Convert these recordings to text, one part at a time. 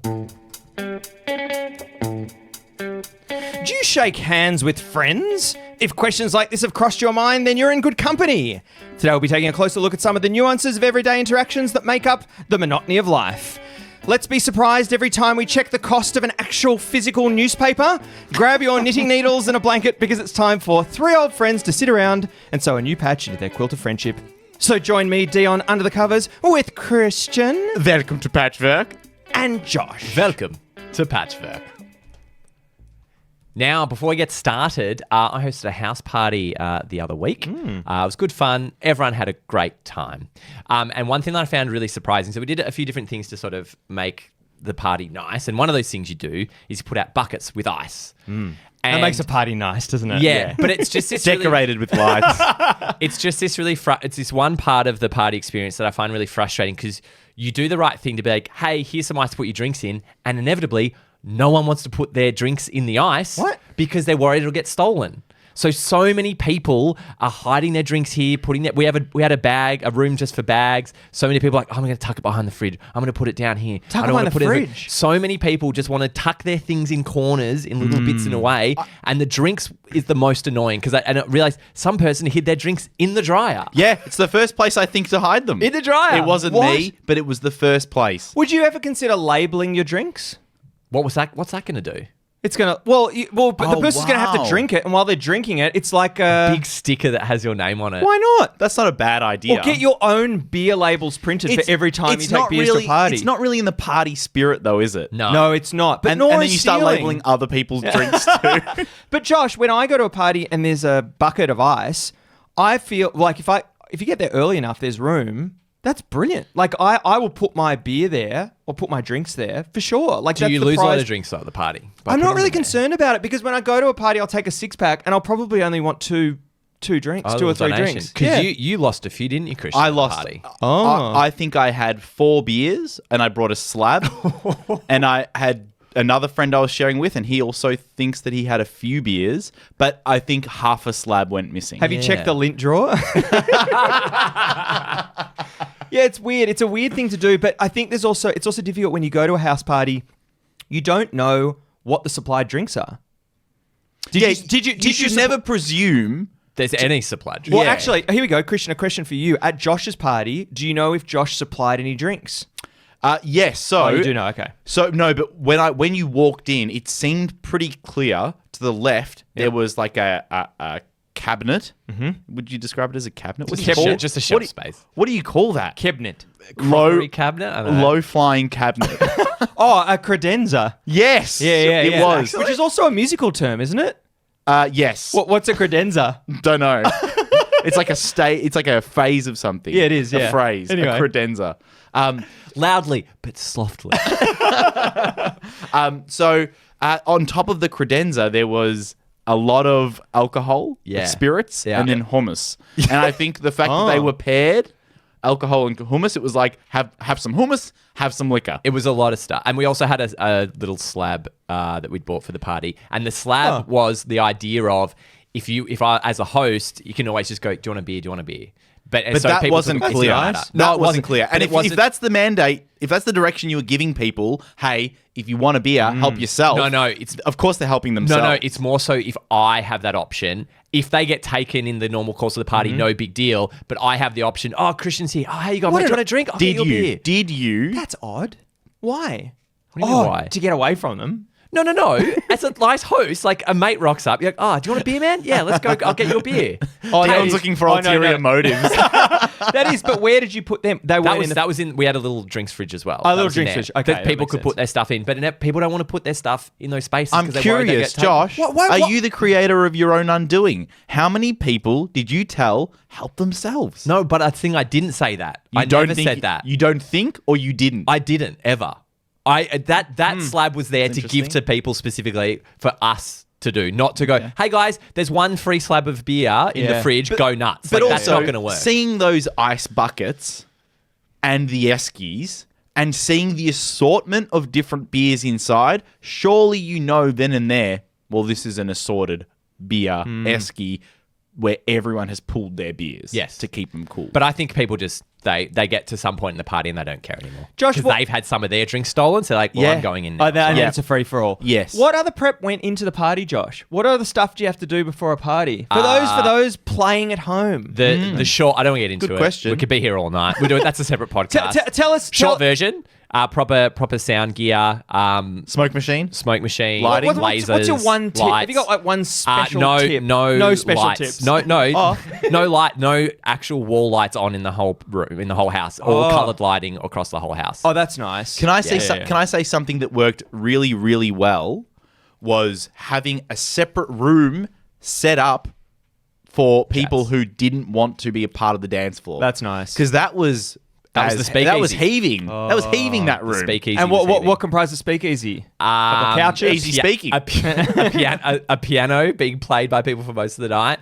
Do you shake hands with friends? If questions like this have crossed your mind, then you're in good company. Today we'll be taking a closer look at some of the nuances of everyday interactions that make up the monotony of life. Let's be surprised every time we check the cost of an actual physical newspaper. Grab your knitting needles and a blanket because it's time for three old friends to sit around and sew a new patch into their quilt of friendship. So join me, Dion, under the covers with Christian. Welcome to Patchwork. And Josh. Welcome to Patchwork. Now, before we get started, I hosted a house party the other week. It was good fun. Everyone had a great time. And one thing that I found really surprising, so we did a few different things to sort of make the party nice. And one of those things you do is you put out buckets with ice. And That makes a party nice, doesn't it? Yeah, but it's just this Decorated with lights. It's just this really it's this one part of the party experience that I find really frustrating because you do the right thing to be like, hey, here's some ice to put your drinks in, and inevitably no one wants to put their drinks in the ice. What? Because they're worried it'll get stolen. So many people are hiding their drinks here, putting that. We had a room just for bags. So many people are like, oh, I'm going to tuck it behind the fridge. I'm going to put it down here. Tuck I it don't behind want to the put it. fridge. So many people just want to tuck their things in corners in little bits in a way, and the drinks is the most annoying because I realized some person hid their drinks in the dryer. Yeah, it's the first place I think to hide them. In the dryer. It wasn't What? me, but it was the first place. Would you ever consider labelling your drinks? What was that? What's that going to do? It's going to... But the Oh, person's going to have to wow. drink it, and while they're drinking it, it's like a... Big sticker that has your name on it. Why not? That's not a bad idea. Or get your own beer labels printed for every time you take beers to a party. It's not really in the party spirit, though, is it? No. it's not. But And nor then is you start stealing. labeling other people's drinks too. But Josh, when I go to a party and there's a bucket of ice, I feel like if you get there early enough, there's room. That's brilliant. Like I will put my beer there or put my drinks there for sure. Like Do that's you the lose a lot prize. of drinks at the party? by I'm not putting really them there? concerned about it because when I go to a party, I'll take a 6-pack and I'll probably only want two drinks, Oh, two or little three donation. drinks. Because Yeah. you lost a few, didn't you, Christian? I at the lost. Party? I think I had 4 beers and I brought a slab. And I had another friend I was sharing with, and he also thinks that he had a few beers, but I think half a slab went missing. Have you checked the lint drawer? Yeah, it's weird. It's a weird thing to do, but I think it's also difficult when you go to a house party. You don't know what the supplied drinks are. Did you never presume? There's any supply drink. Well, Yeah. actually, here we go, Christian. A question for you. At Josh's party, do you know if Josh supplied any drinks? Yes. So You do know. Okay. So no, but when you walked in, it seemed pretty clear. To the left, there was like a cabinet. Mm-hmm. Would you describe it as a cabinet? What do you call it? Just a shelf space. What do you call that? Cabinet. Crockery cabinet? I don't know. Low flying cabinet. Oh, a credenza. Yes. Yeah. It was. Which is also a musical term, isn't it? Yes. What's a credenza? Don't know. It's like It's like a phase of something. Yeah, it is, yeah. A phrase. Anyway. A credenza. Loudly, but softly. So on top of the credenza, there was a lot of alcohol, Yeah. spirits, Yeah. and then hummus. And I think the fact that they were paired, alcohol and hummus, it was like have some hummus, have some liquor. It was a lot of stuff. And we also had a little slab that we'd bought for the party. And the slab was the idea of if I, as a host, you can always just go, do you want a beer? Do you want a beer? But so that people wasn't took it clear. as a matter. No, No, it wasn't clear. And But if that's the mandate, if that's the direction you were giving people, hey, if you want a beer, help yourself. No, it's of course they're helping themselves. No, it's more so if I have that option. If they get taken in the normal course of the party, no big deal. But I have the option. Oh, Christian's here. Oh, hey, you got do you want a drink? I'll get you a beer. Did you? That's odd. Why? What do you mean why? To get away from them. No. As a nice host, like a mate rocks up. You're like, oh, do you want a beer, man? Yeah, let's go. I'll get you a beer. Oh, no one's looking for ulterior motives. That is, but where did you put them? They were That was in. We had a little drinks fridge as well. Oh, a That little was in drinks there. fridge. Okay, that that people makes could put sense. their stuff in, but people don't want to put their stuff in those spaces. I'm 'cause they're worried they'll curious, get taken. Josh. What- Are you the creator of your own undoing? How many people did you tell help themselves? No, but I think I didn't say that. You I don't never think said that. You don't think, or you didn't? I didn't ever. That slab was there to give interesting. to people specifically for us to do, not to go, hey guys, there's one free slab of beer in the fridge, go nuts. But Like, also, that's not going to work. seeing those ice buckets and the eskies and seeing the assortment of different beers inside, surely you know then and there, well, this is an assorted beer esky where everyone has pulled their beers Yes. to keep them cool. But I think people just they get to some point in the party and they don't care anymore. Josh, because they've had some of their drinks stolen, so they're like, well, I'm going in now. And then it's a free for all. Yes. What other prep went into the party, Josh? What other stuff do you have to do before a party? For those playing at home. The short, I don't want to get into Good it. question. We could be here all night. We do it. That's a separate podcast. Tell us. Short version. Proper sound gear, Smoke machine. lighting, What's lasers. your one tip? Lights. Have you got like one special tip? No special lights. tips. No, no actual wall lights on in the whole room, in the whole house, or coloured lighting across the whole house. Oh, that's nice. Can I say Can I say something that worked really, really well? Was having a separate room set up for people who didn't want to be a part of the dance floor. That's nice. Because that was the speakeasy. That was heaving. That was heaving that room. Speakeasy. And what comprised the speakeasy? Couches? Easy speaking. A piano being played by people for most of the night.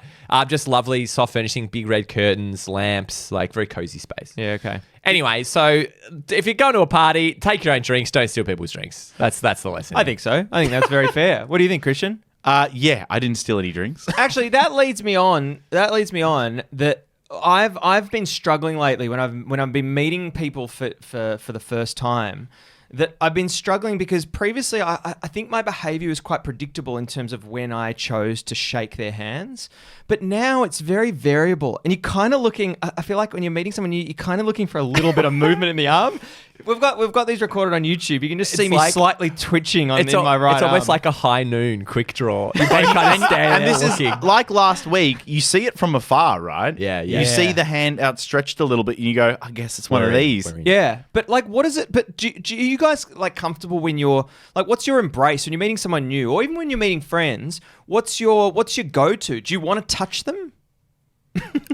Just lovely soft furnishing, big red curtains, lamps, like very cozy space. Yeah, okay. Anyway, so if you're going to a party, take your own drinks. Don't steal people's drinks. That's the lesson. I think so. I think that's very fair. What do you think, Christian? Yeah, I didn't steal any drinks. Actually, that leads me on that I've been struggling lately when I've been meeting people for the first time. That I've been struggling because previously I think my behavior was quite predictable in terms of when I chose to shake their hands. But now it's very variable. And you're kind of looking, I feel like when you're meeting someone, you're kind of looking for a little bit of movement in the arm. We've got these recorded on YouTube. You can just see me slightly twitching in my right arm. It's almost like a high noon quick draw. You both kind of stand And this looking. is like last week. You see it from afar, right? Yeah. You see the hand outstretched a little bit, and you go, "I guess it's one of these." Yeah, but like, what is it? But do you guys like comfortable when you're like, what's your embrace when you're meeting someone new, or even when you're meeting friends? What's your go-to? Do you want to touch them?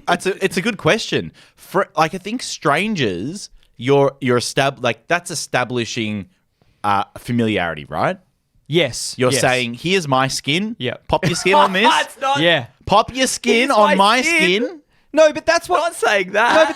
It's a good question. I think strangers, you're that's establishing familiarity, right? Yes. You're saying, "Here's my skin. Yeah. Pop your skin on this. It's not. Yeah. Pop your skin Here's on my my skin." skin." No, but that's what. I'm not saying that. No, but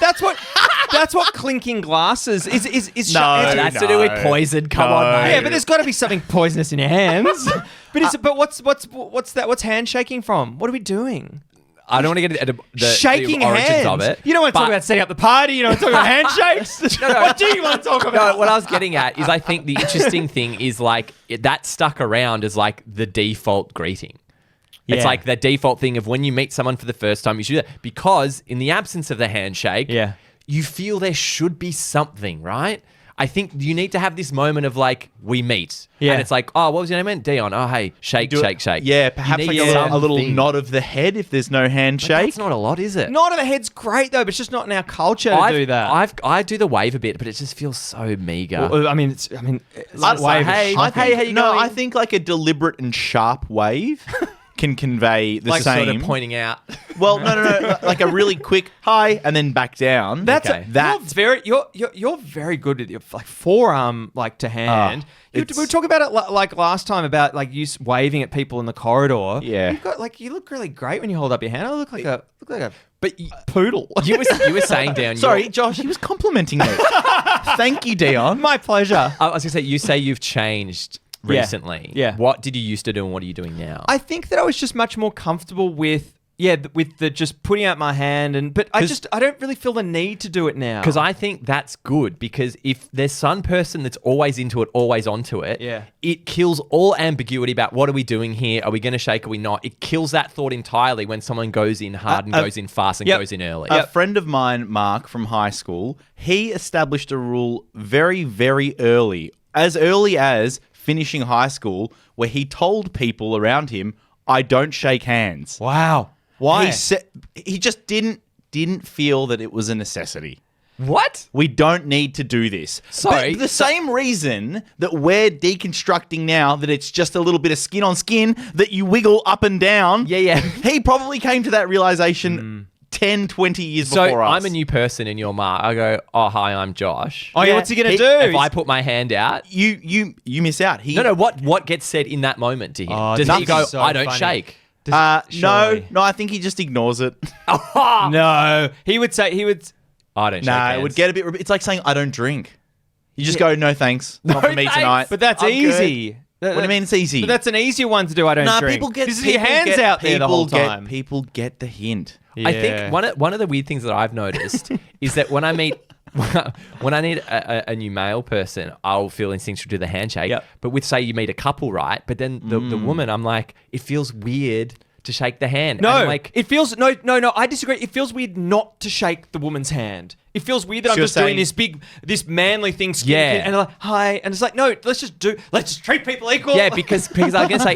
that's what clinking glasses is. No, That's to do with poison. Come on, mate. Yeah, but there's got to be something poisonous in your hands. But what's that? What's handshaking from? What are we doing? I don't want to get into the Shaking the origins hands. of it. You don't want to talk but- about setting up the party. You don't want to talk about handshakes. What do you want to talk about? No, what I was getting at is I think the interesting thing is like that stuck around as like the default greeting. It's Yeah. like the default thing of when you meet someone for the first time, you should do that. Because in the absence of the handshake, you feel there should be something, right? I think you need to have this moment of like, we meet. Yeah. And it's like, oh, what was your name again? Dion. Oh, hey, shake. Yeah, perhaps You like need a little something. nod of the head if there's no handshake. That's not a lot, is it? Nod of the head's great though, but it's just not in our culture to do that. I do the wave a bit, but it just feels so meager. Well, I mean, it's I'd say, wave. hey, I think, how you no, going? I think like a deliberate and sharp wave can convey the like same. sort of pointing out. Well, no, like a really quick hi and then back down. That's Okay. you're very good with your like forearm like to hand. We were talking about it like last time about like you waving at people in the corridor. Yeah. You look really great when you hold up your hand. I look like a But poodle. you were saying, Dion. Sorry, Josh, he was complimenting me. Thank you, Dion. My pleasure. I was going to say, you say you've changed recently. Yeah. What did you used to do and what are you doing now? I think that I was just much more comfortable with the just putting out my hand but I don't really feel the need to do it now. Because I think that's good because if there's some person that's always into it, always onto it, it kills all ambiguity about what are we doing here? Are we going to shake? Are we not? It kills that thought entirely when someone goes in hard and goes in fast and goes in early. A friend of mine, Mark, from high school, he established a rule very, very early as finishing high school, where he told people around him, "I don't shake hands." Wow. Why? He just didn't feel that it was a necessity. What? We don't need to do this. Sorry. But the same reason that we're deconstructing now that it's just a little bit of skin on skin that you wiggle up and down. Yeah. He probably came to that realization 10, 20 years So before us. I'm a new person in your mark. I go, oh, hi, I'm Josh. Oh, yeah, what's he going to do? If I put my hand out. You miss out. No, what gets said in that moment to him? Oh, Does he nothing. go, So I don't funny. shake? Surely. No, I think he just ignores it. No. He would I don't shake Nah, hands. it would get a bit. It's like saying I don't drink. You just go, no thanks, not for me thanks. tonight. But that's I'm easy. What do you mean it's easy? But that's an easier one to do. I don't Nah, drink. people get This is your hands out there the whole time. People get the hint. Yeah. I think one of the weird things that I've noticed is that when I meet when I need a new male person, I'll feel instinctual to do the handshake. Yep. But with say you meet a couple, right? But then the woman, I'm like, it feels weird to shake the hand. No, And like it feels no. I disagree. It feels weird not to shake the woman's hand. It feels weird that So I'm you're just doing saying- this manly thing. Yeah. And I'm like, hi, and it's like, no, let's just treat people equal. yeah, because I was gonna say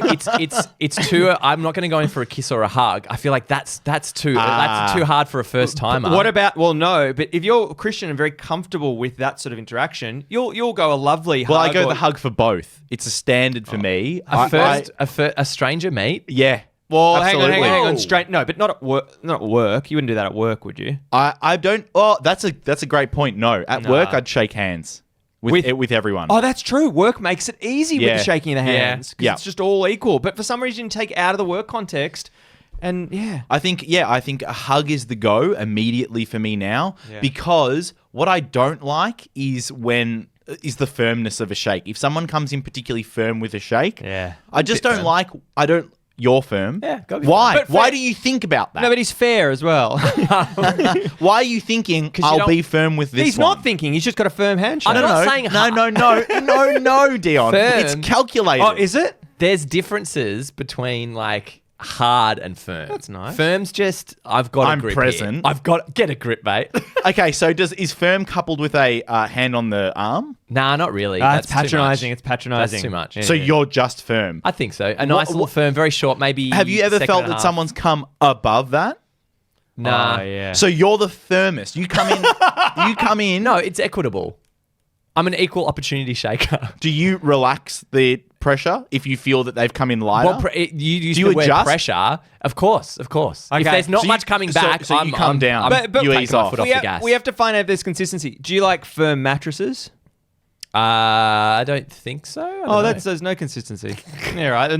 it's too. I'm not gonna go in for a kiss or a hug. I feel like that's too hard for a first timer. What about? Well, no, but if you're Christian and very comfortable with that sort of interaction, you'll go a lovely hug. Well, I go or- the hug for both. It's a standard for me. a stranger meet? Yeah. Well, absolutely. hang on. Whoa. Straight. No, but not at work. Not at work. You wouldn't do that at work, would you? I don't. Oh, that's a great point. No, at work I'd shake hands with everyone. Oh, that's true. Work makes it easy with Yeah. the shaking of the hands. 'Cause Yeah. it's just all equal. But for some reason, you take it out of the work context, and yeah. I think a hug is the go immediately for me now Yeah. because what I don't like is the firmness of a shake. If someone comes in particularly firm with a shake, Yeah. I just don't like. You're firm. Yeah, gotta be Why? firm. But Why fair- do you think about that? No, but he's fair as well. Why are you thinking you I'll don't- be firm with this? He's one? not thinking. He's just got a firm handshake. I'm not No, saying no, Dion. Firm. It's calculated. Oh, is it? There's differences between like hard and firm. That's nice. Firm's just I've got I'm a grip. present. Here. I've got get a grip, mate. Okay, so is firm coupled with a hand on the arm? Nah, not really. It's That's too much. patronising. It's patronising. That's too much. Yeah. So you're just firm. I think so. A nice little firm, very short, maybe. Have you ever second felt and a that half. someone's come above that? Nah. Oh, yeah. So you're the firmest. You come in. You come in. No, it's equitable. I'm an equal opportunity shaker. Do you relax the pressure if you feel that they've come in lighter? Well, you use Do you the word adjust? pressure. Of course. Okay. If there's not So much coming back, so you come down. But you taking ease my off. foot off we, the gas. we have to find out if there's consistency. Do you like firm mattresses? I don't think so. I don't know. There's no consistency. Yeah, right.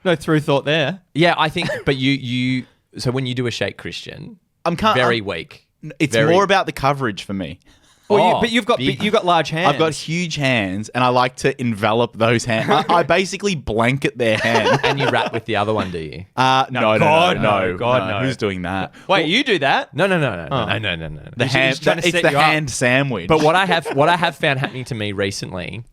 No through thought there. Yeah, I think. But you. So when you do a shake, Christian, I'm very weak. It's Very- more about the coverage for me. Well, you've got big. large hands. I've got huge hands, and I like to envelop those hands. I basically blanket their hand. And you rap with the other one, do you? No, God, no. no. Who's doing that? Wait, you do that? No. The hand. he's trying to It's set the you up. hand sandwich. But what I have found happening to me recently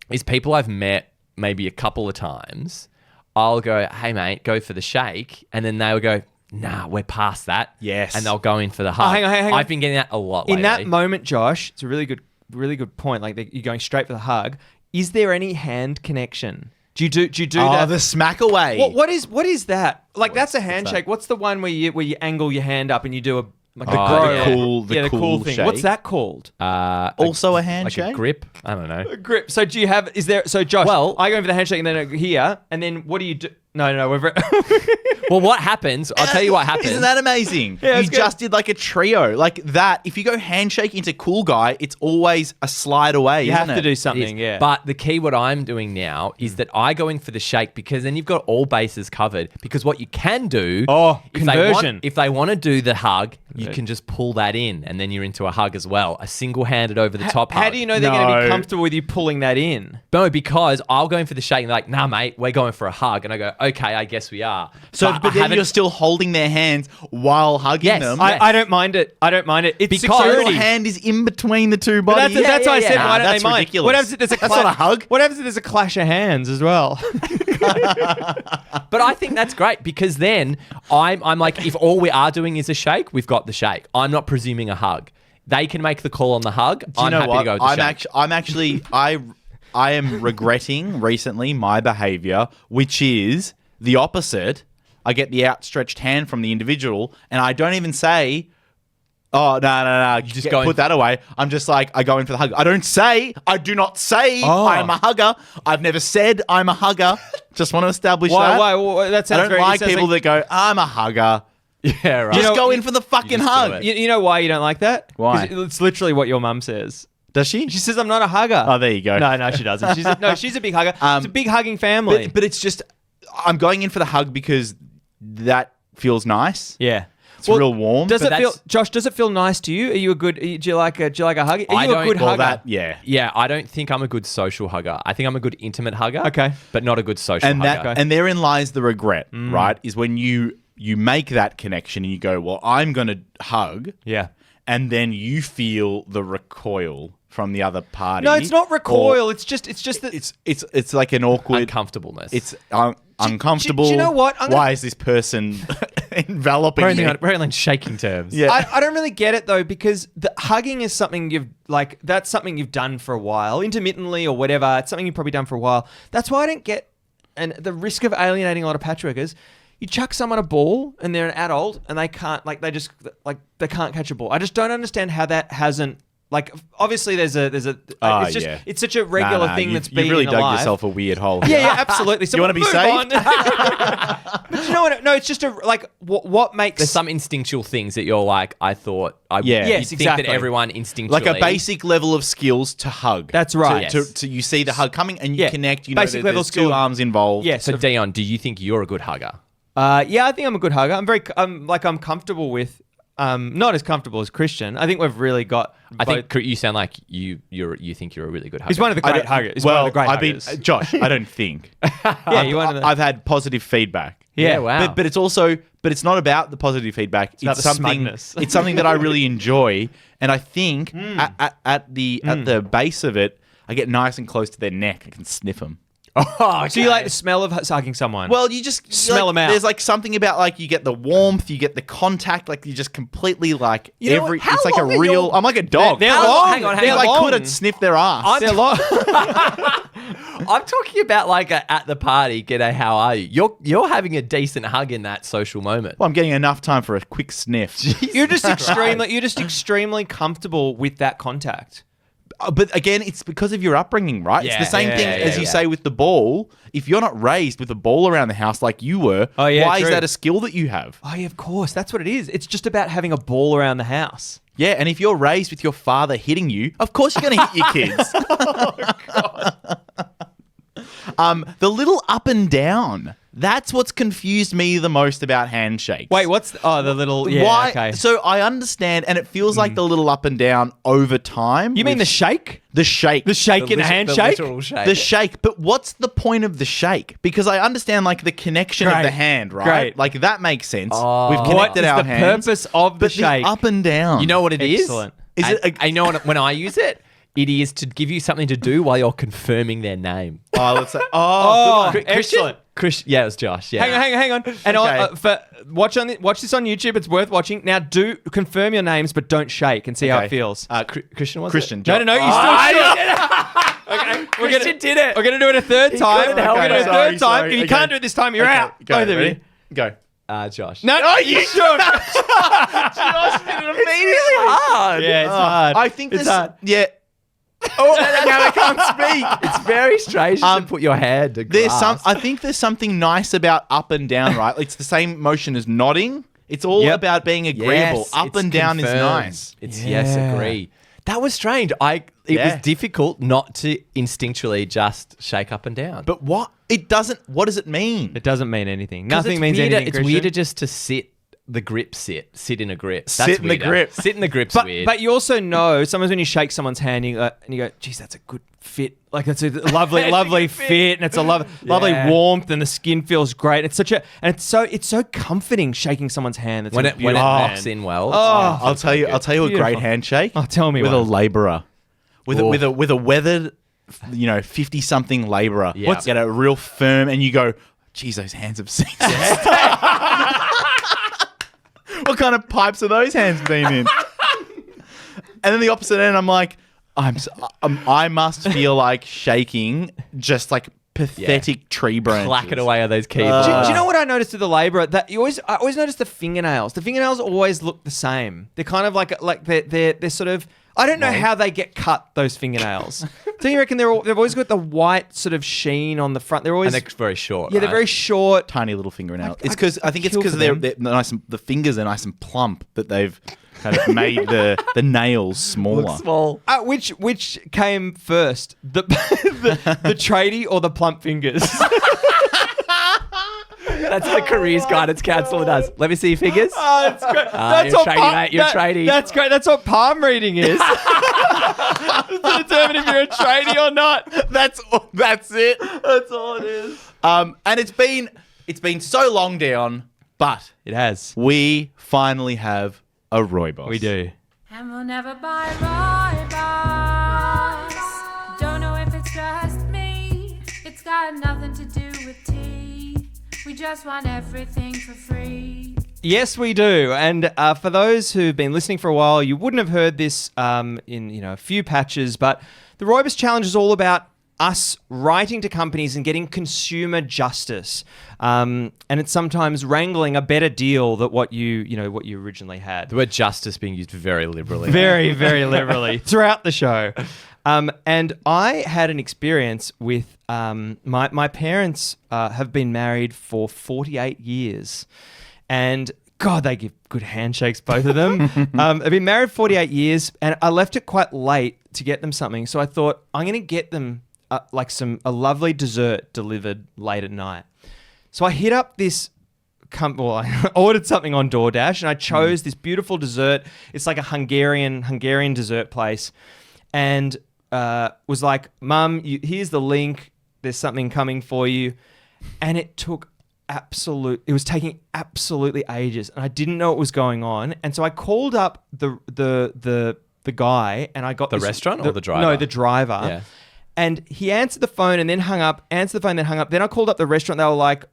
is people I've met maybe a couple of times. I'll go, hey mate, go for the shake, and then they'll go, nah, we're past that. Yes. And they'll go in for the hug. hang on. I've been getting that a lot In lately. that moment, Josh, it's a really good point. Like you're going straight for the hug. Is there any hand connection? Do you do that? the smack away. What is that? Like that's a handshake. What's the one where you angle your hand up and you do a like the Oh, grow? yeah. The cool thing. shake. What's that called? Also a like handshake? a grip. I don't know. A grip. So do you have? Is there? So Josh, Well- I go in for the handshake and then here, and then what do you do? No, we're. Well, what happens? I'll tell you what happens. Isn't that amazing? Yeah, you it's good. just did like a trio. Like that. If you go handshake into cool guy, it's always a slide away, You isn't have to it? do It is. something. Yeah. But the key, what I'm doing now, is that I go in for the shake because then you've got all bases covered. Because what you can do, Oh, if conversion. if they want to do the hug, you can just pull that in, and then you're into a hug as well, a single-handed over the top hug. How do you know they're going to No. be comfortable with you pulling that in? No, because I'll go in for the shake and they're like, nah, mate, we're going for a hug, and I go, okay, I guess we are. So, I but then haven't- you're still holding their hands while hugging Yes. them. Yes. I don't mind it. It's Because security. Your hand is in between the two But bodies. that's why I said, yeah. why don't That's they mind? ridiculous. What happens if there's a That's not a hug. What happens if there's a clash of hands as well? But I think that's great because then I'm like, if all we are doing is a shake, we've got the shake. I'm not presuming a hug. They can make the call on the hug. Do you I'm know happy what? to go with the shake. I'm actually I am regretting recently my behavior, which is the opposite. I get the outstretched hand from the individual, and I don't even say, "Oh no, you just go in- put that away." I'm just like, I go in for the hug. I do not say Oh. I'm a hugger. I've never said I'm a hugger. Just want to establish that. Why? That I sounds don't very. like it sounds people that go, "I'm a hugger." Yeah, right. Just know, go in for the fucking just do hug. it. You know why you don't like that? Why? 'Cause it's literally what your mum says. Does she? She says I'm not a hugger. Oh, there you go. No, she doesn't. She's a big hugger. It's a big hugging family. But it's just, I'm going in for the hug because that feels nice. yeah. It's real warm. Does But it feel, that's- Josh? Does it feel nice to you? Are you a good? Do you like a hug? Are I you a don't- good well, hugger? Yeah, I don't think I'm a good social hugger. I think I'm a good intimate hugger. Okay. But not a good social and hugger. that and therein lies the regret, right? Is when you make that connection and you go, well, I'm going to hug, Yeah. and then you feel the recoil from the other party. No, it's not recoil. or It's just that it's like an awkward. Uncomfortableness. It's uncomfortable. do you know what? Why is this person enveloping We're only me? on shaking terms. Yeah. I don't really get it though, because the hugging is something that's something you've done for a while, intermittently or whatever. It's something you've probably done for a while. That's why I don't get, and the risk of alienating a lot of patchworkers. You chuck someone a ball and they're an adult and they can't they can't catch a ball. I just don't understand how that hasn't, like, obviously there's a it's just it's such a regular thing that's been you really in dug life. yourself a weird hole. Yeah, absolutely. So You wanna be move saved? on. But you know what? No, it's just what makes There's some instinctual things that you're like, I thought I Yeah. you'd Yes, think exactly. that everyone instinctually Like a basic level of skills to hug. That's right. To you see the hug coming and you Yeah. connect. You Basic know, level there's skill. two arms involved. Yeah, So Dion, do you think you're a good hugger? Yeah, I think I'm a good hugger. I'm comfortable with, not as comfortable as Christian. I think we've really got. I think you sound like you think you're a really good hugger. he's one of the great huggers. He's one of the great huggers. Josh, I don't think. Yeah, you're one of the. I've had positive feedback. Yeah, wow. But it's not about the positive feedback. It's about the something. smugness. It's something that I really enjoy, and I think at the base of it, I get nice and close to their neck. I can sniff them. Oh, so you like the smell of hugging someone? Well, you just Smell 'em out. There's like something about like you get the warmth, you get the contact, like you just completely like You know every. what? How It's like a long are real. your- I'm like a dog. They're How long- long. hang on, hang They're on. If I long. could, I'd sniff their ass. They're long. I'm talking about like at the party. G'day, how are you? You're having a decent hug in that social moment. Well, I'm getting enough time for a quick sniff. You're just extremely comfortable with that contact. But again, it's because of your upbringing, right? Yeah, It's the same yeah, thing yeah, as you yeah. say with the ball. If you're not raised with a ball around the house like you were, Oh, yeah, why true. is that a skill that you have? Oh yeah, of course. That's what it is. It's just about having a ball around the house. Yeah, and if you're raised with your father hitting you, of course you're going to hit your kids. The little up and down. That's what's confused me the most about handshakes. Wait, what's the little? Yeah, Why? okay. So I understand, and it feels like the little up and down over time. You mean the with shake? the shake? The shake in a handshake? The literal shake. The shake, but what's the point of the shake? Because I understand like the connection of Great. the hand, right? Great. Like that makes sense. Oh. We've What connected is our the hands. purpose of the but shake? the up and down. You know what it is? Excellent. Is And it a- I know when I use it, it is to give you something to do while you're confirming their name. Oh, let's say. Oh, good one. excellent. Yeah, it was Josh. Yeah. Hang on. And Okay. watch this on YouTube. It's worth watching. Now, do confirm your names, but don't shake and see how Okay. it feels. Christian was Christian. No, you still should. Okay, Christian did it. We're gonna do it a third time. couldn't help We're gonna do it. it a third Sorry, time. If you okay. can't do it this time, you're out. Go. Both of you. Ready? Go. Josh. No, you should. It's really hard. Yeah, it's hard. I think it's this. hard. Yeah. Oh, now I can't speak. It's very strange to put your hand to There's glass. I think there's something nice about up and down, right? It's the same motion as nodding. It's all Yep. about being agreeable. Yes, Up it's and down is confirmed. nice. It's Yeah. yes, agree. That was strange. It Yeah. was difficult not to instinctually just shake up and down. But what? It doesn't. What does it mean? It doesn't mean anything. 'Cause Nothing it's means weirder, anything. It's Christian. weirder just to sit in a grip. That's Sit in the weirder. grip. Sit in the grip's But weird. you also know sometimes when you shake someone's hand and you go, geez, that's a good fit. Like it's a lovely, lovely fit, and it's a lovely Yeah. warmth, and the skin feels great. It's it's so comforting shaking someone's hand. That's when it locks in well. Oh. I'll tell you a great Beautiful. handshake. Oh, tell me with one. a labourer, with Oh. a weathered, 50-something labourer. Yeah. Get a real firm, and you go, geez, those hands have seen some stuff. What kind of pipes are those hands been in? And then the opposite end, I'm like, I must feel like shaking just like pathetic tree branches. Clack it away on those keyboards. Do you know what I noticed with the labourer? That I always notice the fingernails. The fingernails always look the same. They're kind of like they're sort of. I don't know how they get cut, those fingernails. Do you reckon they've always got the white sort of sheen on the front? They're always And they're very short. yeah, they're right? very short. Tiny little fingernail. I I think it's kill because for they're them. nice. The fingers are nice and plump that they've kind of made the nails smaller. small. Which came first, the tradie or the plump fingers? That's what the careers guidance counsellor does. Let me see your figures. Oh, that's great. That's you're what tradie, mate. You're tradie. That's great. That's what palm reading is. To determine if you're a tradie or not. That's it. That's all it is. And it's been so long, Dion, but It has. we finally have a Rooibos. We do. And we'll never buy Rooibos. Don't know if it's just me. It's got nothing to do with tea. We just want everything for free. Yes, we do. And for those who've been listening for a while, you wouldn't have heard this in a few patches, but the Rooibos Challenge is all about us writing to companies and getting consumer justice. And it's sometimes wrangling a better deal than what you originally had. The word justice being used very liberally. Very, very liberally throughout the show. And I had an experience with my parents have been married for 48 years. And God, they give good handshakes, both of them. They've been married 48 years, and I left it quite late to get them something. So I thought, I'm going to get them a lovely dessert delivered late at night. So I hit up this I ordered something on DoorDash, and I chose this beautiful dessert. It's like a Hungarian dessert place, and was like, Mum, here's the link. There's something coming for you. And it was taking absolutely ages, and I didn't know what was going on. And so I called up the guy, and I got The restaurant or the driver? No, the driver. Yeah. And he answered the phone and then hung up, then hung up. Then I called up the restaurant. They were like,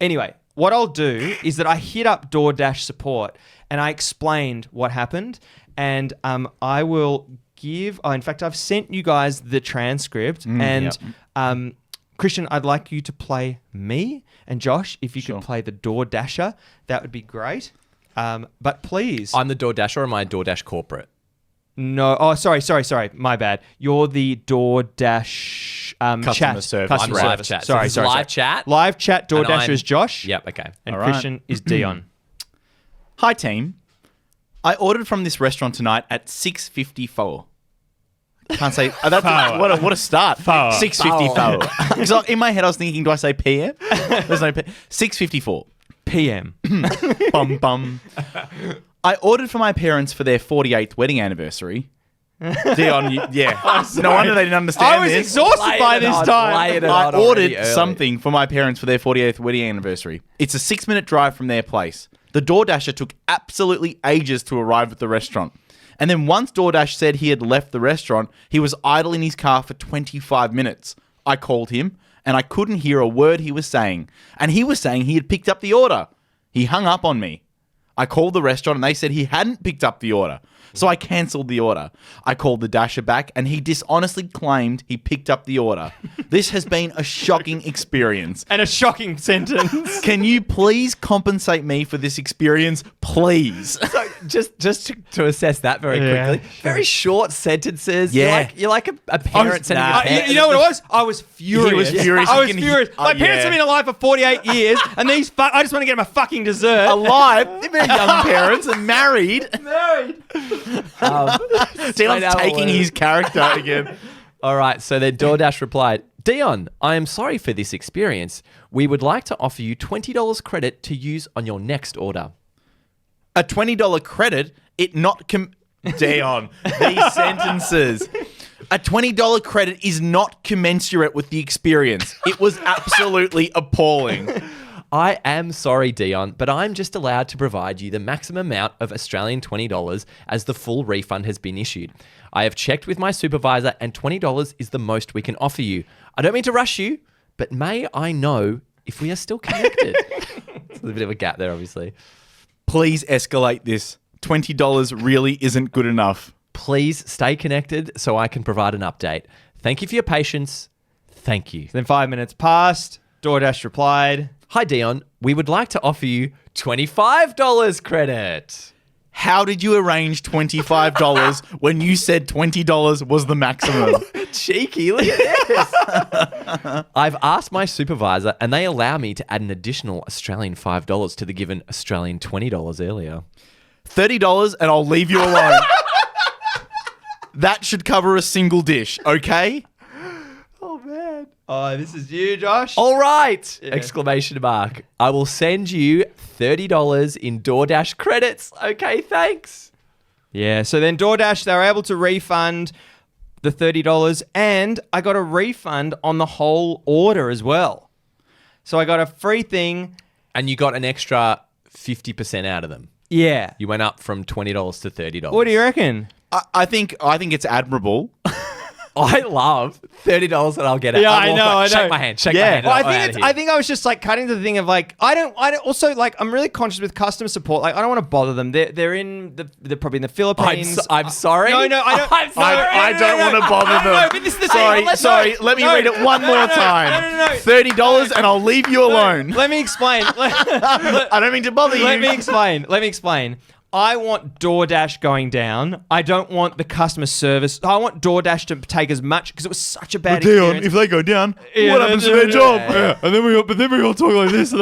anyway, what I'll do is that I hit up DoorDash support and I explained what happened. And I will in fact, I've sent you guys the transcript. Christian, I'd like you to play me. And Josh, if you could play the DoorDasher, that would be great. But please. I'm the DoorDasher, or am I a DoorDash corporate? No. Oh, sorry. My bad. You're the DoorDash Customer chat. service. Customer I'm live service. chat. Sorry, So this is sorry. live chat? Live chat. And DoorDasher I'm- is Josh. Yep, okay. And All right. Christian is Dion. Hi, team. I ordered from this restaurant tonight at 6:54. Can't say. What a start. 6:54. Because in my head I was thinking, do I say PM? There's no 6:54 PM. Bum bum. I ordered for my parents for their 48th wedding anniversary. Dion, no wonder they didn't understand I was this. exhausted by this time. I ordered something for my parents for their 48th wedding anniversary. It's a 6-minute drive from their place. The DoorDasher took absolutely ages to arrive at the restaurant. And then once DoorDash said he had left the restaurant, he was idle in his car for 25 minutes. I called him, and I couldn't hear a word he was saying. And he was saying he had picked up the order. He hung up on me. I called the restaurant, and they said he hadn't picked up the order. So I cancelled the order. I called the Dasher back, and he dishonestly claimed he picked up the order. This has been a shocking experience. And a shocking sentence. Can you please compensate me for this experience, please? So just to assess that very quickly, very short sentences. Yeah. You're like a parent sending a parent. You know what it was? I was furious. He was furious. I was You can- furious. My parents have been alive for 48 years, and I just want to get them a fucking dessert. Alive, they're very young parents and married. Dion's taking his character again. All right, so then DoorDash replied, Dion, I am sorry for this experience. We would like to offer you $20 credit to use on your next order. A $20 credit, Dion, these sentences. A $20 credit is not commensurate with the experience. It was absolutely appalling. I am sorry, Dion, but I'm just allowed to provide you the maximum amount of Australian $20 as the full refund has been issued. I have checked with my supervisor and $20 is the most we can offer you. I don't mean to rush you, but may I know if we are still connected? There's a bit of a gap there, obviously. Please escalate this. $20 really isn't good enough. Please stay connected so I can provide an update. Thank you for your patience. Thank you. Then 5 minutes passed. DoorDash replied, Hi, Dion. We would like to offer you $25 credit. How did you arrange $25 when you said $20 was the maximum? Cheeky, look at this. I've asked my supervisor and they allow me to add an additional Australian $5 to the given Australian $20 earlier. $30 and I'll leave you alone. That should cover a single dish, okay? Oh, man. God. Oh, this is you, Josh. All right! Exclamation mark. I will send you $30 in DoorDash credits. Okay, thanks. Yeah, so then DoorDash, they were able to refund the $30 and I got a refund on the whole order as well. So I got a free thing. And you got an extra 50% out of them. Yeah. You went up from $20 to $30. What do you reckon? I think it's admirable. I love $30 that I'll get. Yeah, I I know. Shake my hand. Shake my Yeah. hand. Well, I'm I outta think here. I think I was just like cutting to the thing of like I don't also like I'm really conscious with customer support. Like I don't want to bother them. They're probably in the Philippines. I'm sorry. No, I don't. I'm sorry. I don't want to bother them. No, but this is the thing. Sorry. Let me read it one more time. No. $30 and I'll leave you alone. Let me explain. I don't mean to bother you. Let me explain. I want DoorDash going down. I don't want the customer service. I want DoorDash to take as much because it was such a bad experience. if they go down, Yeah, what happens to their job? yeah. And then we all talk like this.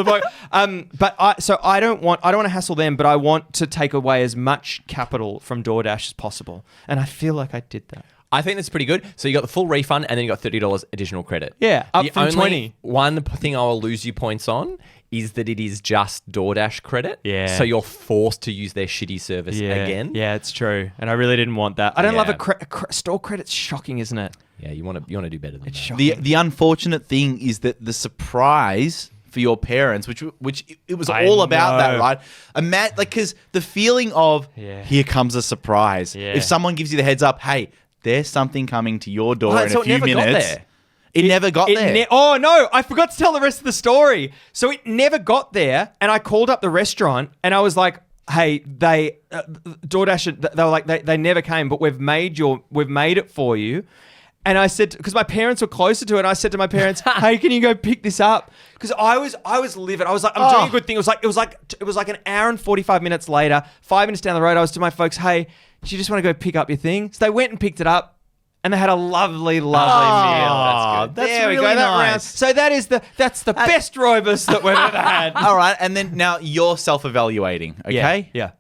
I don't want to hassle them, but I want to take away as much capital from DoorDash as possible, and I feel like I did that. I think that's pretty good. So you got the full refund and then you got $30 additional credit. Yeah, up the from only 20. One thing I will lose you points on is that it is just DoorDash credit. Yeah. So you're forced to use their shitty service again. Yeah, it's true, and I really didn't want that. I don't love Yeah. a store credit's shocking, isn't it? Yeah, you want to do better than that. Shocking. The unfortunate thing is that the surprise for your parents, which it was I all about know. that, right? Because the feeling of here comes a surprise. Yeah. If someone gives you the heads up, hey, there's something coming to your door in so a it few never got minutes. there. It never got there. Oh no, I forgot to tell the rest of the story. So it never got there, and I called up the restaurant, and I was like, "Hey, they DoorDash. They were like, they never came, but we've made it for you." And I said, because my parents were closer to it, I said to my parents, "Hey, can you go pick this up?" Because I was livid. I was like, "I'm doing a good thing." It was like an hour and 45 minutes later, 5 minutes down the road. I was to my folks, "Hey, do you just want to go pick up your thing?" So they went and picked it up. And they had a lovely meal. That's good. That's there we really go. That nice. round. So that's the best Rooibos that we've ever had. All right, and then now you're self-evaluating, okay? Yeah.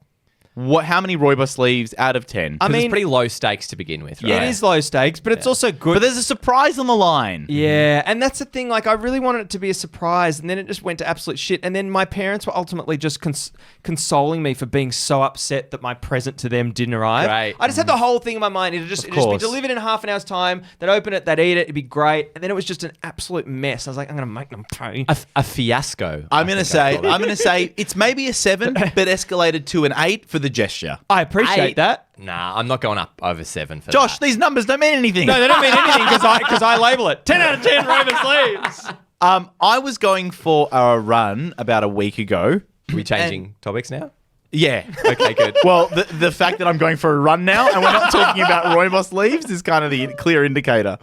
How many Rooibos leaves out of 10? I mean, it's pretty low stakes to begin with, right? it is low stakes, but it's also good. But there's a surprise on the line. Yeah, and that's the thing. Like, I really wanted it to be a surprise, and then it just went to absolute shit. And then my parents were ultimately just consoling me for being so upset that my present to them didn't arrive. Right. I just had the whole thing in my mind. It'd just be course. delivered in half an hour's time. They'd open it, they'd eat it, it'd be great. And then it was just an absolute mess. I was like, I'm going to make them pay. A fiasco. I'm gonna say it's maybe a 7, but escalated to an 8 for the gesture. I appreciate 8. that. Nah, I'm not going up over 7 for Josh, that. these numbers don't mean anything. No, they don't mean anything because I label it 10 out of 10 Rooibos leaves. I was going for a run about a week ago. Are we changing topics now? Yeah. Okay, good. Well, the fact that I'm going for a run now and we're not talking about Rooibos leaves is kind of the clear indicator.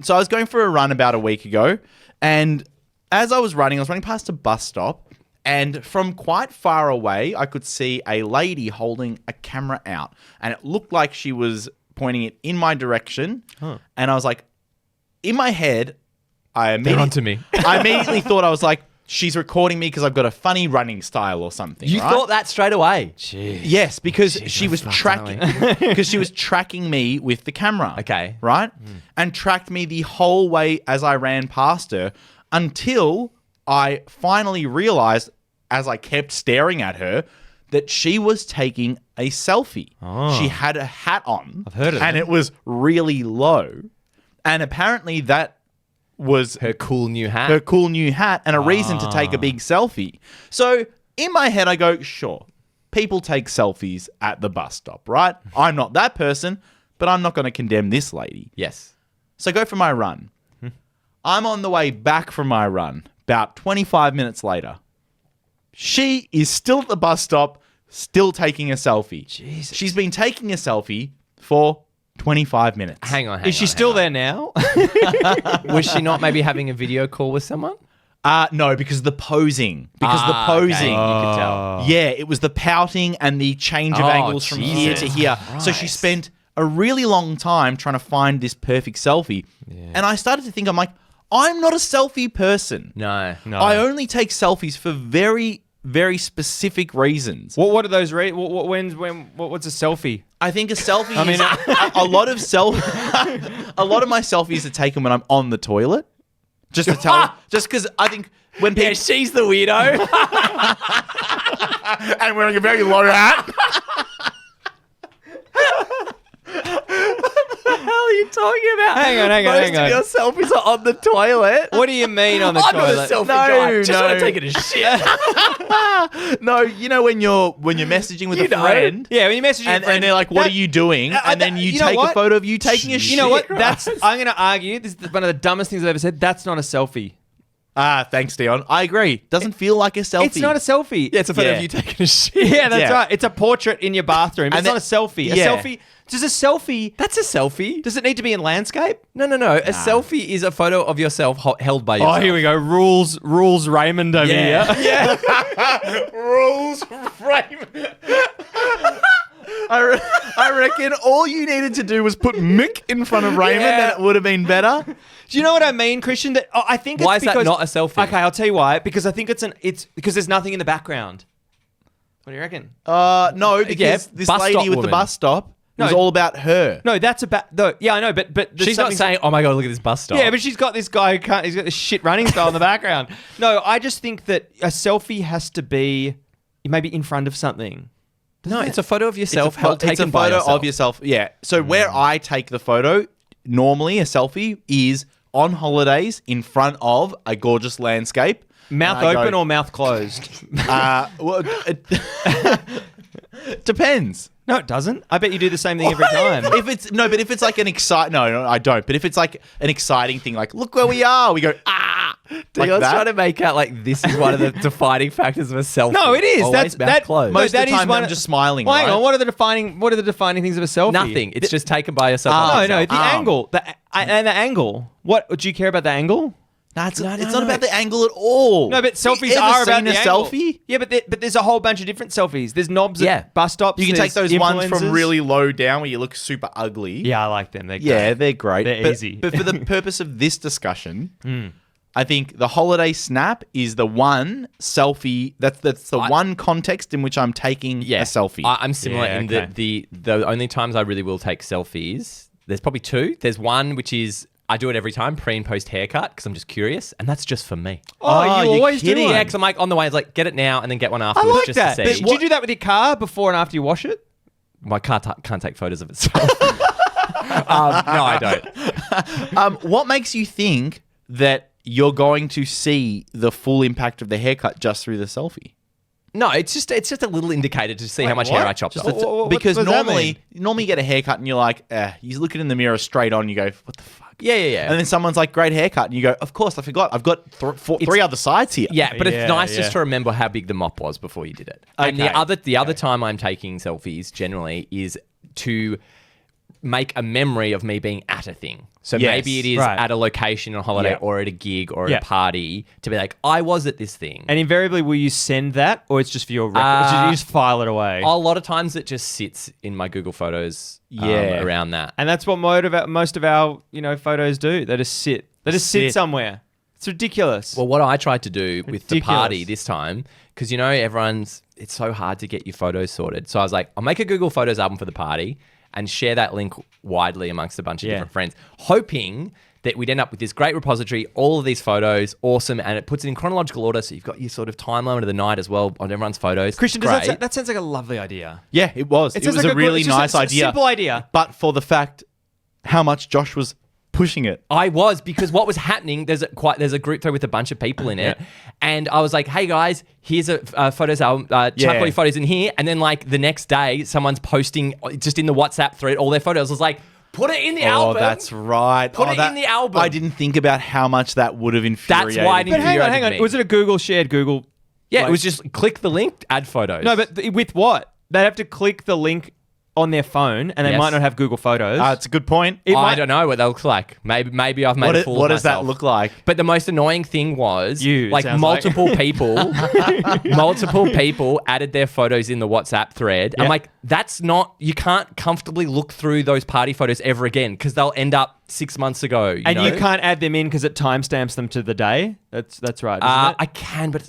So I was going for a run about a week ago, and as I was running past a bus stop, and from quite far away, I could see a lady holding a camera out, and it looked like she was pointing it in my direction. And I was like, in my head, They're onto me. I immediately thought, I was like, she's recording me because I've got a funny running style or something. You right? thought that straight away. Yes, because she was tracking me with the camera. Okay. Right? And tracked me the whole way as I ran past her until I finally realized, as I kept staring at her, that she was taking a selfie. She had a hat on. I've heard of and them. it was really low. And apparently that was Her cool new hat. her cool new hat and a reason to take a big selfie. So in my head, I go, sure, people take selfies at the bus stop, right? I'm not that person, but I'm not going to condemn this lady. Yes. So go for my run. I'm on the way back from my run, about 25 minutes later. She is still at the bus stop, still taking a selfie. Jesus. She's been taking a selfie for 25 minutes. Hang on. Is she still there now? Was she not maybe having a video call with someone? No, because the posing. Because the Okay, posing. you could tell. Yeah, it was the pouting and the change of angles from here to Jesus here. So she Christ. spent a really long time trying to find this perfect selfie. And I started to think, I'm like, I'm not a selfie person. No. I only take selfies for very, very specific reasons. What are those? What's a selfie? I think a selfie is a lot of a lot of my selfies are taken when I'm on the toilet. Just to tell, just because I think when people... Yeah, she's the weirdo. and wearing a very low hat. What the hell are you talking about? Hang on. Most of your selfies are on the toilet. What do you mean on the I'm toilet? not a selfie No, guy. Just no. want to take it a shit. No, you know when you're messaging with a friend. Yeah, when you message your And friend, they're like, "What are you doing?" And then you you know take a what? photo of you taking a shit. You know what? I'm going to argue. This is one of the dumbest things I've ever said. That's not a selfie. Thanks, Dion. I agree. Doesn't feel like a selfie. It's not a selfie. Yeah, it's a photo Yeah. of you taking a shit. Yeah, that's Yeah. right. It's a portrait in your bathroom. It's And not a selfie. A yeah. selfie. Does a selfie? That's a selfie. Does it need to be in landscape? No. A selfie is a photo of yourself held by yourself. Oh, here we go. Rules Raymond over here. Yeah. Rules Raymond. I reckon all you needed to do was put Mick in front of Raymond Yeah. and it would have been better. Do you know what I mean, Christian? That I think. Why it's is that because, not a selfie? Okay, I'll tell you why. Because I think it's because there's nothing in the background. What do you reckon? No, because Yeah, this bus lady stop with the woman. bus stop was No. all about her. No, that's about. Yeah, I know, but there's She's not something- saying, "Oh my god, look at this bus stop." Yeah, but she's got this guy who can't. He's got this shit running style in the background. No, I just think that a selfie has to be maybe in front of something. no, it's a photo of yourself It's a taken by photo yourself. of yourself. Yeah. So where I take the photo, normally a selfie is on holidays in front of a gorgeous landscape. Mouth And I open go, or mouth closed? well, it depends. No, it doesn't. I bet you do the same thing every time. If it's like an exciting, no, I don't. But if it's like an exciting thing, like look where we are, we go like Dion's that. trying to make out like this is one of the defining factors of a selfie. No, it is. Always That's mouth that. closed. Most that of the is time, one I'm just smiling. Well, hang right? on. What are the defining things of a selfie? Nothing. It's just taken by yourself. No, by no. yourself. The angle. And the angle. What? Do you care about the angle? It's not about the angle at all. No, but selfies You ever are about seen the a angle. selfie. Yeah, but there's a whole bunch of different selfies. There's knobs Yeah. at bus stops. You can take there's those ones from influencers. really low down where you look super ugly. Yeah, I like them. They're Yeah, great. they're great. They're but, easy. But for the purpose of this discussion, I think the holiday snap is the one selfie. That's the one context in which I'm taking a selfie. I'm similar Yeah, in okay. that the only times I really will take selfies, there's probably two. There's one which is I do it every time, pre and post haircut, because I'm just curious, and that's just for me. Oh, you you're always do kidding. it. Yeah, because I'm like on the way, it's like get it now and then get one I afterwards like just that. to But see. do you do that with your car before and after you wash it? My car can't take photos of itself. No, I don't. What makes you think that you're going to see the full impact of the haircut just through the selfie? No, it's just a little indicator to see how much what? hair I chopped Just off. a- What Because does that normally you get a haircut and you're like, you look it in the mirror straight on, you go, what the fuck? Yeah. And then someone's like, great haircut, and you go, of course, I forgot. I've got three other sides here. Yeah, but Yeah, it's nice yeah. just to remember how big the mop was before you did it. And Okay. the other time I'm taking selfies generally is to make a memory of me being at a thing. So Yes, maybe it is right. at a location on holiday Yeah. or at a gig or Yeah. at a party to be like, I was at this thing. And invariably, will you send that, or it's just for your record? You just file it away. A lot of times it just sits in my Google Photos around that. And that's what most of our photos do. They just sit. They just sit Sit. somewhere. It's ridiculous. Well, what I tried to do with the Ridiculous. party this time, because it's so hard to get your photos sorted. So I was like, I'll make a Google Photos album for the party and share that link widely amongst a bunch of different friends, hoping that we'd end up with this great repository, all of these photos, awesome, and it puts it in chronological order, so you've got your sort of timeline of the night as well on everyone's photos. Christian, Great. that sounds like a lovely idea. Yeah, it was. It sounds was like a really it's just nice a idea. simple idea. But for the fact how much Josh was pushing it. I was, because what was happening, there's a group thread with a bunch of people in it, and I was like, hey guys, here's a photos album, chuck all your photos in here, and then like the next day, someone's posting just in the WhatsApp thread all their photos. I was like, put it in the album. Oh, that's right. Put it in the album. I didn't think about how much that would have infuriated. That's why I didn't But hang on. infuriated me. Was it a Google shared Google? Yeah, like- it was just click the link, add photos. No, but with what? They'd have to click the link on their phone, and they Yes. might not have Google Photos. It's a good point. I don't know what that looks like. Maybe I've made a fool What of does that myself. look like? But the most annoying thing was You, it like sounds like. multiple people added their photos in the WhatsApp thread. I'm Yeah. like, you can't comfortably look through those party photos ever again because they'll end up 6 months ago. and know? you can't add them in because it timestamps them to the day. That's right, isn't it? I can, but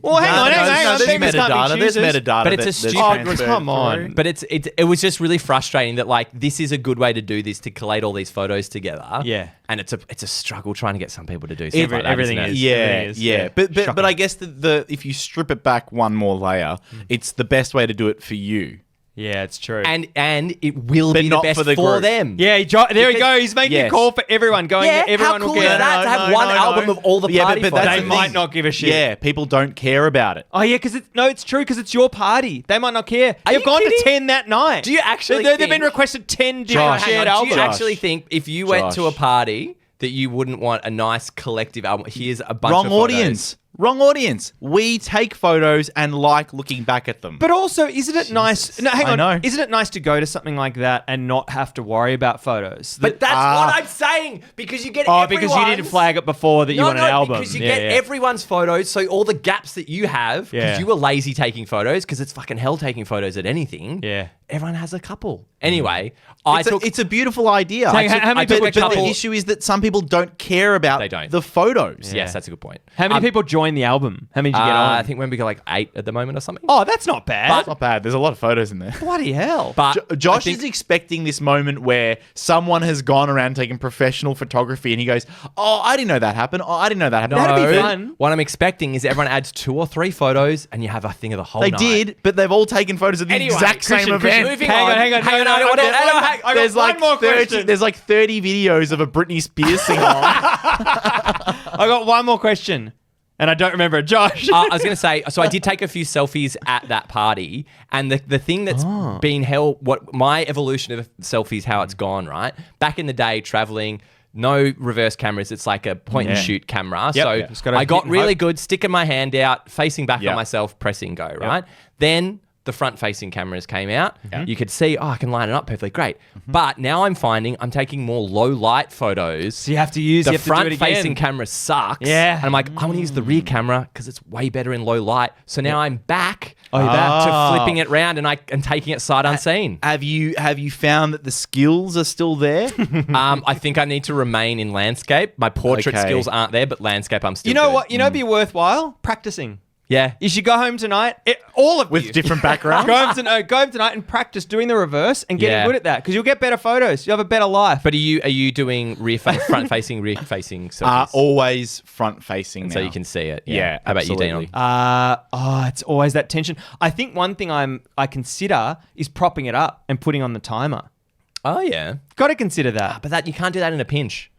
Well, hang on. There's People can't be metadata. There's choosers. metadata. But it's a that's stupid- transferred come on. through. But it was just really frustrating that like this is a good way to do this, to collate all these photos together. Yeah. And it's a struggle trying to get some people to do something like that, everything isn't it? is. Yeah, Everything is, yeah. yeah. But Shocking. I guess the if you strip it back one more layer, it's the best way to do it for you. Yeah, it's true. And it will But be not the best for the for group. them. yeah, there we Because- go. He's making a Yes. call for everyone. Going, Yeah, everyone how will cool get is it. that to have one album of all the Yeah, party but photos? that's They the might thing. not give a shit. Yeah, people don't care about it. Oh yeah, because it's true because it's your party. They might not care. Are They've you gone kidding? to 10 that night. Do you actually They've think- been requested 10 different Josh, shared Do albums. you Josh. actually think if you went to a Josh. party that you wouldn't want a nice collective album? Here's a bunch Wrong of photos. audience. Wrong audience. We take photos and like looking back at them. But also, isn't it nice? No, hang I on. know. Isn't it nice to go to something like that and not have to worry about photos? But that's what I'm saying, because you get because you didn't everyone's- flag it before that you want an album. because you Yeah, get yeah. everyone's photos, so all the gaps that you have, because Yeah. you were lazy taking photos, because it's fucking hell taking photos at anything. Yeah. Everyone has a couple. Anyway, I took... It's a beautiful idea. How many I took people a But couple- the issue is that some people don't care about They don't. the photos. Yes, that's a good point. How many people joined the album? How many did you get on? I think when we got like 8 at the moment or something. Oh, that's not bad. It's not bad. There's a lot of photos in there. Bloody hell. But Josh I think- is expecting this moment where someone has gone around taking professional photography and he goes, "Oh, I didn't know that happened. Oh, I didn't know that happened." That'd be No, fun. What I'm expecting is everyone adds 2 or 3 photos and you have a thing of the whole They night. did, but they've all taken photos of the Anyway, exact same Christian, event. moving Hang on. on, hang on. Hang on, No, I no, want no, to- no, I no, know- I got There's one like more 30. question. There's like 30 videos of a Britney Spears sing along. I got one more question, and I don't remember it. Josh. I was going to say, so I did take a few selfies at that party, and the thing that's been what my evolution of selfies, how it's gone, right? Back in the day, traveling, no reverse cameras, it's like a point and shoot camera. Yep. So Yeah. Just gotta I got hit and really hope. good, sticking my hand out, facing back Yep. on myself, pressing go, right? Then the front-facing cameras came out. You could see, I can line it up perfectly, great. But now I'm finding I'm taking more low-light photos. So you have to use The you have to do it front-facing again. camera sucks. Yeah. And I'm like, I want to use the rear camera because it's way better in low light. So now I'm back Oh, you're back. to flipping it round and taking it sight unseen. Have you found that the skills are still there? I think I need to remain in landscape. My portrait Okay. skills aren't there, but landscape I'm still You know good. what? You know, it'd be worthwhile practicing. Yeah. You should go home tonight, all of With you. different backgrounds? go home tonight and practice doing the reverse and getting Yeah. good at that because you'll get better photos. You'll have a better life. But are you doing front-facing, rear-facing selfies? Always front facing. So you can see it. Yeah, How about you, absolutely. Dion? It's always that tension. I think one thing I consider is propping it up and putting on the timer. Oh, yeah. Got to consider that. But you can't do that in a pinch.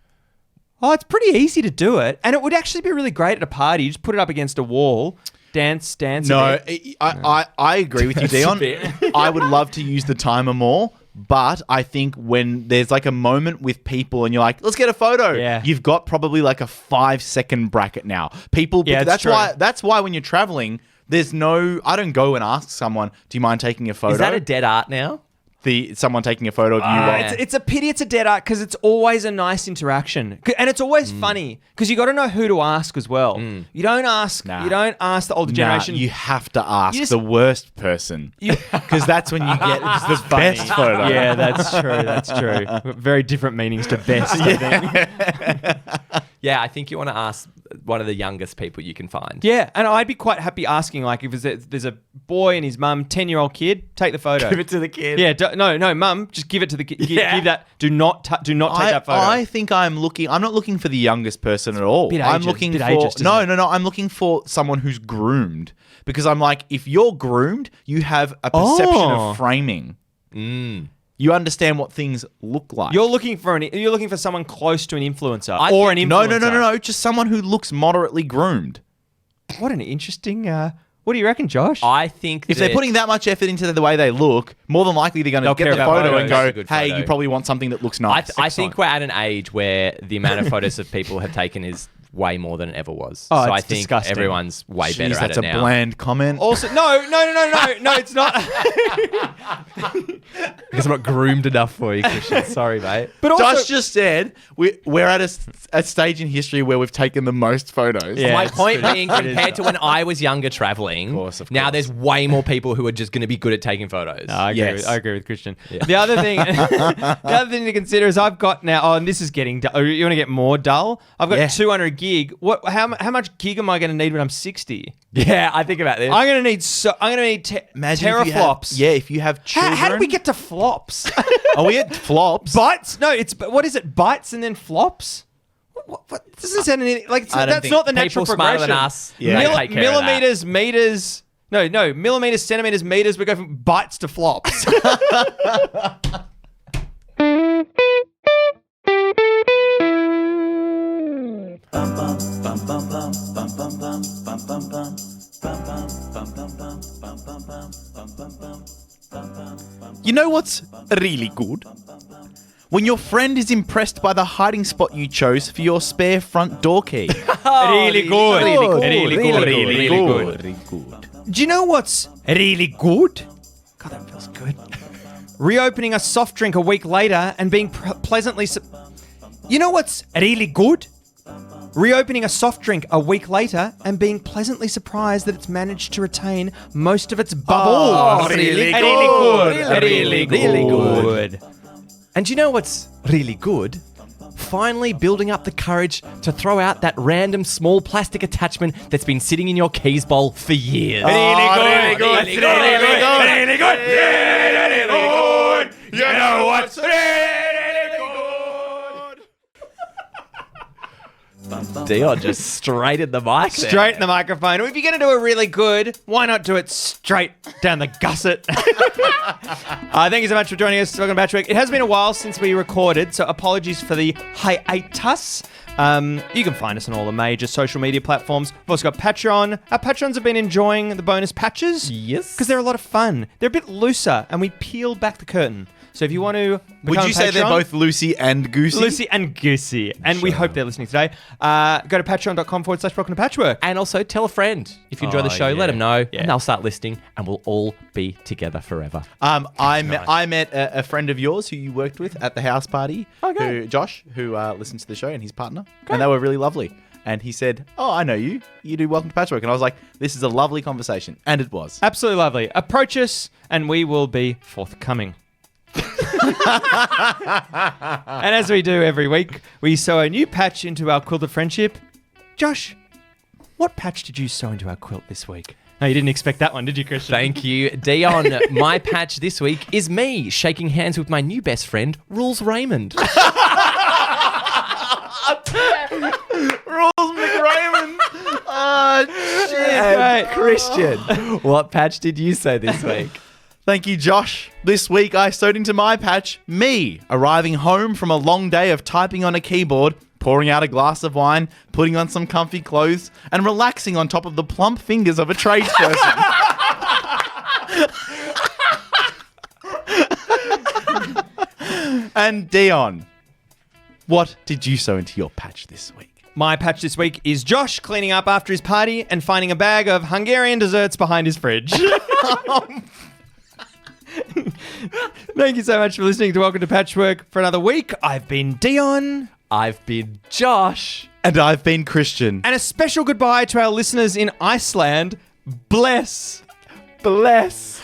Oh, it's pretty easy to do it, and it would actually be really great at a party. You just put it up against a wall, dance. No, a bit. I agree with you, Dion. bit. I would love to use the timer more, but I think when there's like a moment with people and you're like, let's get a photo, Yeah. you've got probably like a 5-second bracket now. People, Yeah, that's true. why when you're traveling, there's no. I don't go and ask someone, do you mind taking a photo? Is that a dead art now? Someone taking a photo of you? while- Yeah. It's a pity it's a dead art because it's always a nice interaction and it's always funny because you got to know who to ask as well. You don't ask. Nah. You don't ask the older generation. You have to ask You just- the worst person because that's when you get the best photo. Yeah, that's true. That's true. Very different meanings to best. I think. Yeah, I think you want to ask one of the youngest people you can find. Yeah, and I'd be quite happy asking, like, if there's a boy and his mum, 10-year-old kid, take the photo. Give it to the kid. Yeah, no, mum, just give it to the kid. Give that. Do not take that photo. I think I'm not looking for the youngest person at all. Bit I'm ageist- looking bit for ageist, isn't no, it? no, no. I'm looking for someone who's groomed because I'm like, if you're groomed, you have a perception Oh. of framing. You understand what things look like. You're looking for someone close to an influencer I or an think- influencer. no. Just someone who looks moderately groomed. What an interesting. What do you reckon, Josh? I think If they're that- putting that much effort into the way they look, more than likely they're going They'll to get care the about photo photos. and That's a go, good "Hey, photo. you probably want something that looks nice." I think we're at an age where the amount of photos of people have taken is way more than it ever was. Oh, so I it's think disgusting. everyone's way Jeez, better at that's it a now. bland comment. also, no, it's not. Because I'm not groomed enough for you, Christian. Sorry, mate. But also, Josh just said we're at a stage in history where we've taken the most photos. Yeah. My it's point true. being, It is. compared to when I was younger traveling, Of now course. there's way more people who are just going to be good at taking photos. No, I agree with Christian. Yeah. The other thing, the other thing to consider is I've got now. Oh, and this is getting dull. You want to get more dull? I've got Yeah. 200 gig. How much gig am I going to need when I'm 60? Yeah, I think about this. I'm going to need Imagine if you have- teraflops. if you have children. How did we get to flops? Are we at flops? Bytes? No, what is it? Bytes and then flops? What doesn't sound anything like I don't that's think not the natural People smarter progression. than us. Yeah. they take care of that. Millimeters, meters. No, millimeters, centimeters, meters. We go from bytes to flops. You know what's really good? When your friend is impressed by the hiding spot you chose for your spare front door key. Really good. Really good. Do you know what's really good? God, that feels good. Reopening a soft drink a week later and being pleasantly... You know what's really good? Reopening a soft drink a week later and being pleasantly surprised that it's managed to retain most of its bubble. Oh, really good. Really good. And do you know what's really good? Finally building up the courage to throw out that random small plastic attachment that's been sitting in your keys bowl for years. Really good. You know what's Dion just straight in the mic. there. straight in the microphone. If you're going to do a really good, why not do it straight down the gusset? Thank you so much for joining us. Welcome to Patchwork. It has been a while since we recorded, so apologies for the hiatus. You can find us on all the major social media platforms. We've also got Patreon. Our patrons have been enjoying the bonus patches. Yes. Because they're a lot of fun. They're a bit looser, and we peeled back the curtain. So if you want to Would become you a say they're Patreon- both Lucy and Goosey? Lucy and Goosey. And we hope they're listening today. Go to patreon.com/Welcome to Patchwork. And also tell a friend. If you enjoy the show, yeah. let them know. Yeah. And they'll start listening and we'll all be together forever. I met a friend of yours who you worked with at the house party. Okay. Josh, who listens to the show, and his partner. And they were really lovely. And he said, "Oh, I know you. You do Welcome to Patchwork." And I was like, "This is a lovely conversation." And it was. Absolutely lovely. Approach us and we will be forthcoming. And as we do every week, we sew a new patch into our quilt of friendship. Josh, what patch did you sew into our quilt this week? No, you didn't expect that one, did you, Christian? Thank you, Dion. My patch this week is me shaking hands with my new best friend, Rules Raymond. Rules McRaymond. Oh, shit. And Christian, what patch did you sew this week? Thank you, Josh. This week I sewed into my patch me arriving home from a long day of typing on a keyboard, pouring out a glass of wine, putting on some comfy clothes, and relaxing on top of the plump fingers of a tradesperson. And Dion, what did you sew into your patch this week? My patch this week is Josh cleaning up after his party and finding a bag of Hungarian desserts behind his fridge. Thank you so much for listening to Welcome to Patchwork for another week. I've been Dion. I've been Josh. And I've been Christian. And a special goodbye to our listeners in Iceland. Bless. Bless.